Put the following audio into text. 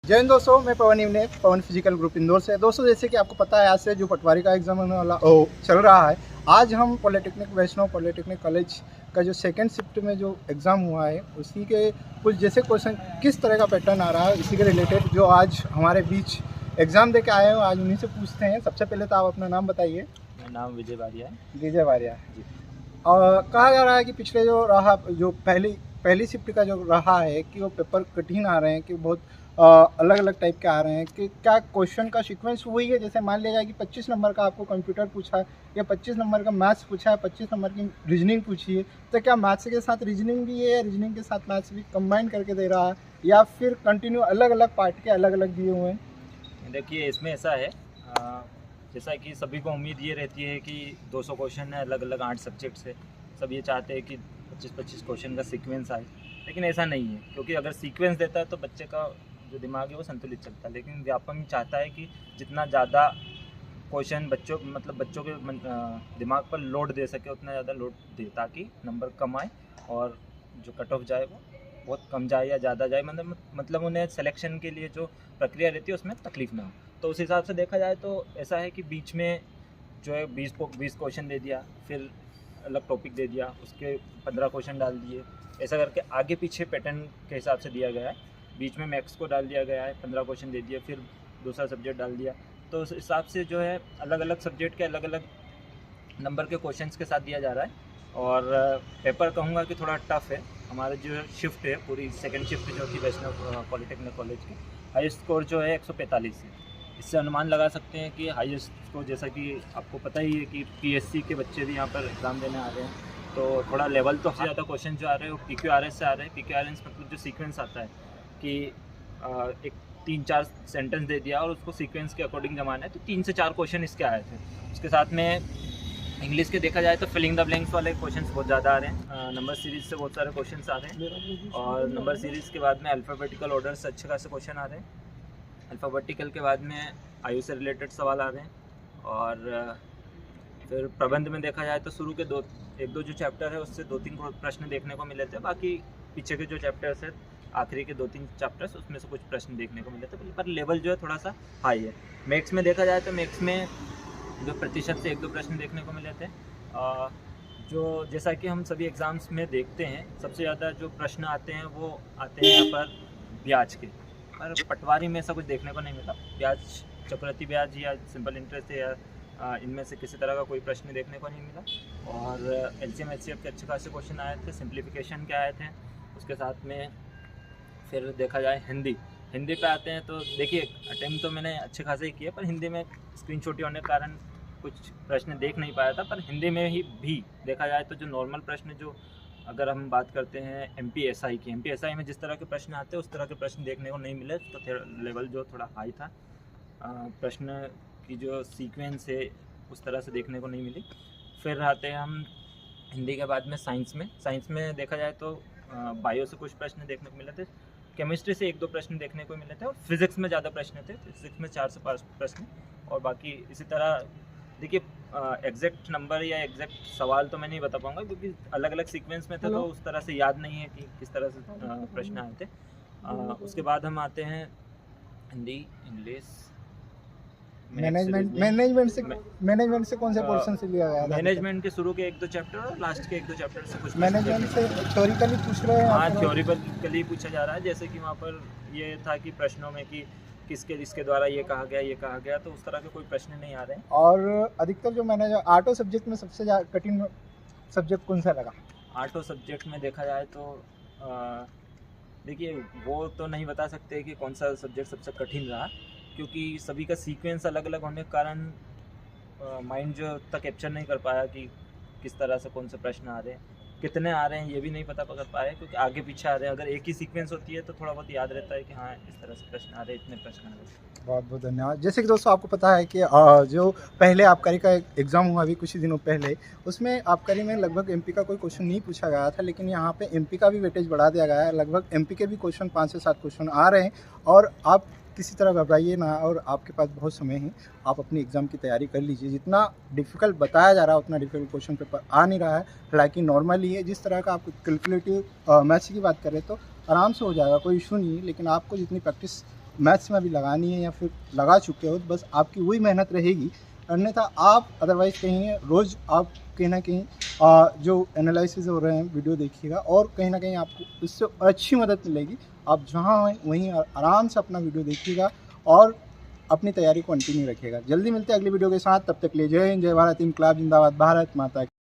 जय हिंद दोस्तों, मैं पवन इवने, पवन फिजिकल ग्रुप इंदौर से। दोस्तों, जैसे कि आपको पता है, आज से जो पटवारी का एग्जाम होने वाला चल रहा है। आज हम पॉलिटेक्निक वैष्णव पॉलिटेक्निक कॉलेज का जो सेकंड शिफ्ट में जो एग्ज़ाम हुआ है, उसी के कुछ जैसे क्वेश्चन किस तरह का पैटर्न आ रहा है, इसी के रिलेटेड जो आज हमारे बीच एग्ज़ाम दे के आए हो, आज उन्हीं से पूछते हैं। सबसे पहले तो आप अपना नाम बताइए। मेरा नाम विजय बारिया है। विजय बारिया जी। और कहा जा रहा है कि पिछले जो रहा जो पहली शिफ्ट का जो रहा है कि वो पेपर कठिन आ रहे हैं, कि बहुत अलग अलग टाइप के आ रहे हैं, कि क्या क्वेश्चन का सीक्वेंस वही है? जैसे मान लिया जाए कि 25 नंबर का आपको कंप्यूटर पूछा है, या 25 नंबर का मैथ्स पूछा है, 25 नंबर की रीजनिंग पूछी है, तो क्या मैथ्स के साथ रीजनिंग भी है, या रीजनिंग के साथ मैथ्स भी कंबाइन करके दे रहा है, या फिर कंटिन्यू अलग अलग पार्ट के अलग अलग दिए हुए हैं? देखिए, इसमें ऐसा है, जैसा कि सभी को उम्मीद ये रहती है कि 200 क्वेश्चन है, अलग अलग 8 सब्जेक्ट से। सब ये चाहते हैं कि 25-25 क्वेश्चन का सीक्वेंस आए, लेकिन ऐसा नहीं है। क्योंकि अगर सीक्वेंस देता है तो बच्चे का जो दिमाग है वो संतुलित चलता है, लेकिन व्यापम चाहता है कि जितना ज़्यादा क्वेश्चन बच्चों के दिमाग पर लोड दे सके, उतना ज़्यादा लोड दे, ताकि नंबर कम आए और जो कट ऑफ जाए वो बहुत कम जाए या ज़्यादा जाए। मतलब उन्हें सिलेक्शन के लिए जो प्रक्रिया रहती है उसमें तकलीफ ना हो। तो उस हिसाब से देखा जाए तो ऐसा है कि बीच में जो है 20 क्वेश्चन दे दिया, फिर अलग टॉपिक दे दिया, उसके 15 क्वेश्चन डाल दिए, ऐसा करके आगे पीछे पैटर्न के हिसाब से दिया गया है। बीच में मैथ्स को डाल दिया गया है, 15 क्वेश्चन दे दिया, फिर दूसरा सब्जेक्ट डाल दिया। तो उस हिसाब से जो है अलग अलग सब्जेक्ट के अलग अलग नंबर के क्वेश्चंस के साथ दिया जा रहा है। और पेपर कहूँगा कि थोड़ा टफ है। हमारा जो शिफ्ट है, पूरी सेकंड शिफ्ट जो कि वैष्णव पॉलिटेक्निक कॉलेज की, हाईएस्ट स्कोर जो है 145 है। इससे अनुमान लगा सकते हैं कि हाईएस्ट स्कोर, जैसा कि आपको पता ही है कि पीएससी के बच्चे भी यहाँ पर एग्ज़ाम देने आ रहे हैं, तो थोड़ा लेवल तो ज़्यादा क्वेश्चन जो आ रहे हैं वो PQRS से आ रहे हैं। PQRS मतलब जो सीक्वेंस आता है कि एक 3-4 सेंटेंस दे दिया और उसको सीक्वेंस के अकॉर्डिंग जमाना है, तो 3 से 4 क्वेश्चन इसके आए थे। उसके साथ में इंग्लिश के देखा जाए तो फिलिंग द ब्लैंक्स वाले क्वेश्चंस बहुत ज़्यादा आ रहे हैं। नंबर सीरीज से बहुत सारे क्वेश्चंस आ रहे हैं, और नंबर सीरीज़ के बाद में अल्फ़ाबेटिकल ऑर्डर से अच्छे खासे क्वेश्चन आ रहे हैं। अल्फ़ाबेटिकल के बाद में आयु से रिलेटेड सवाल आ रहे हैं। और फिर प्रबंध में देखा जाए तो शुरू के 1-2 जो चैप्टर है उससे 2-3 प्रश्न देखने को मिले थे। बाकी पीछे के जो चैप्टर्स है, आखिरी के 2-3 चैप्टर्स, उसमें से कुछ प्रश्न देखने को मिले थे, पर लेवल जो है थोड़ा सा हाई है। मैथ्स में देखा जाए तो मैथ्स में जो प्रतिशत से 1-2 प्रश्न देखने को मिले थे। जो जैसा कि हम सभी एग्ज़ाम्स में देखते हैं, सबसे ज़्यादा जो प्रश्न आते हैं वो आते हैं यहाँ पर ब्याज के, पर पटवारी में ऐसा कुछ देखने को नहीं मिला। ब्याज, चक्रवृद्धि ब्याज या सिंपल इंटरेस्ट या इनमें से किसी तरह का कोई प्रश्न देखने को नहीं मिला। और LCM HCF के अच्छे खासे क्वेश्चन आए थे, सिंप्लीफिकेशन के आए थे। उसके साथ में फिर देखा जाए हिंदी पे आते हैं, तो देखिए अटेम्प्ट तो मैंने अच्छे खासे ही किए, पर हिंदी में स्क्रीन छोटी होने के कारण कुछ प्रश्न देख नहीं पाया था। पर हिंदी में ही भी देखा जाए तो जो नॉर्मल प्रश्न, जो अगर हम बात करते हैं MPSI की, MPSI में जिस तरह के प्रश्न आते हैं उस तरह के प्रश्न देखने को नहीं मिले, तो लेवल जो थोड़ा हाई था। प्रश्न की जो सीक्वेंस है उस तरह से देखने को नहीं मिली। फिर आते हैं हम हिंदी के बाद में साइंस में देखा जाए तो बायो से कुछ प्रश्न देखने को मिले थे, केमिस्ट्री से 1-2 प्रश्न देखने को मिले थे, और फिज़िक्स में ज़्यादा प्रश्न थे। फिज़िक्स में 4 से 5 प्रश्न, और बाकी इसी तरह देखिए एग्जैक्ट नंबर या एग्जैक्ट सवाल तो मैं नहीं बता पाऊँगा, क्योंकि अलग अलग सीक्वेंस में थे, तो उस तरह से याद नहीं है कि किस तरह से प्रश्न आए थे। उसके बाद हम आते हैं हिंदी, इंग्लिश, मैनेजमेंट से कौन से पोर्शन से लिया गया था? मैनेजमेंट के शुरू के 1-2 चैप्टर और लास्ट के 1-2 चैप्टर से कुछ मैनेजमेंट से थ्योरिकली पूछ रहे हैं? हाँ, थ्योरिकली पूछा जा रहा है। जैसे कि वहाँ पर ये था कि प्रश्नों में कि किसके द्वारा ये कहा गया, तो उस तरह के कोई प्रश्न नहीं आ रहे हैं। और अधिकतर जो मैंने आर्टो सब्जेक्ट में सबसे कठिन सब्जेक्ट कौन सा लगा? आर्टो सब्जेक्ट में देखा जाए तो देखिए वो तो नहीं बता सकते कि कौन सा सब्जेक्ट सबसे कठिन रहा, क्योंकि सभी का सीक्वेंस अलग अलग होने के कारण माइंड जो तक कैप्चर नहीं कर पाया कि किस तरह से कौन से प्रश्न आ रहे हैं, कितने आ रहे हैं ये भी नहीं पता कर पाए, क्योंकि आगे पीछे आ रहे हैं। अगर एक ही सीक्वेंस होती है तो थोड़ा बहुत याद रहता है कि हाँ इस तरह से प्रश्न आ रहे हैं, इतने प्रश्न आ रहे हैं। बहुत बहुत धन्यवाद। जैसे कि दोस्तों आपको पता है कि जो पहले आबकारी का एग्ज़ाम हुआ अभी कुछ ही दिनों पहले, उसमें आबकारी में लगभग MP का कोई क्वेश्चन नहीं पूछा गया था, लेकिन यहाँ पे MP का भी वेटेज बढ़ा दिया गया है। लगभग MP के भी क्वेश्चन 5 से 7 क्वेश्चन आ रहे हैं, और आप किसी तरह घबराइए ना, और आपके पास बहुत समय है, आप अपनी एग्ज़ाम की तैयारी कर लीजिए। जितना डिफ़िकल्ट बताया जा रहा है उतना डिफ़िकल्ट क्वेश्चन पेपर आ नहीं रहा है, हालांकि नॉर्मली है। जिस तरह का आप कैलकुलेटिव मैथ्स की बात करें तो आराम से हो जाएगा, कोई इशू नहीं है, लेकिन आपको जितनी प्रैक्टिस मैथ्स में भी लगानी है या फिर लगा चुके हो, बस आपकी वही मेहनत रहेगी। अन्यथा आप अदरवाइज़ कहीं रोज़ आप कहीं ना कहीं जो एनालिसिस हो रहे हैं वीडियो देखिएगा, और कहीं ना कहीं आपको इससे अच्छी मदद मिलेगी। आप जहाँ हैं वहीं आराम से अपना वीडियो देखिएगा और अपनी तैयारी को कंटिन्यू रखिएगा। जल्दी मिलते हैं अगली वीडियो के साथ, तब तक ले जय हिंद, जय भारत, इनकलाब जिंदाबाद, भारत माता की।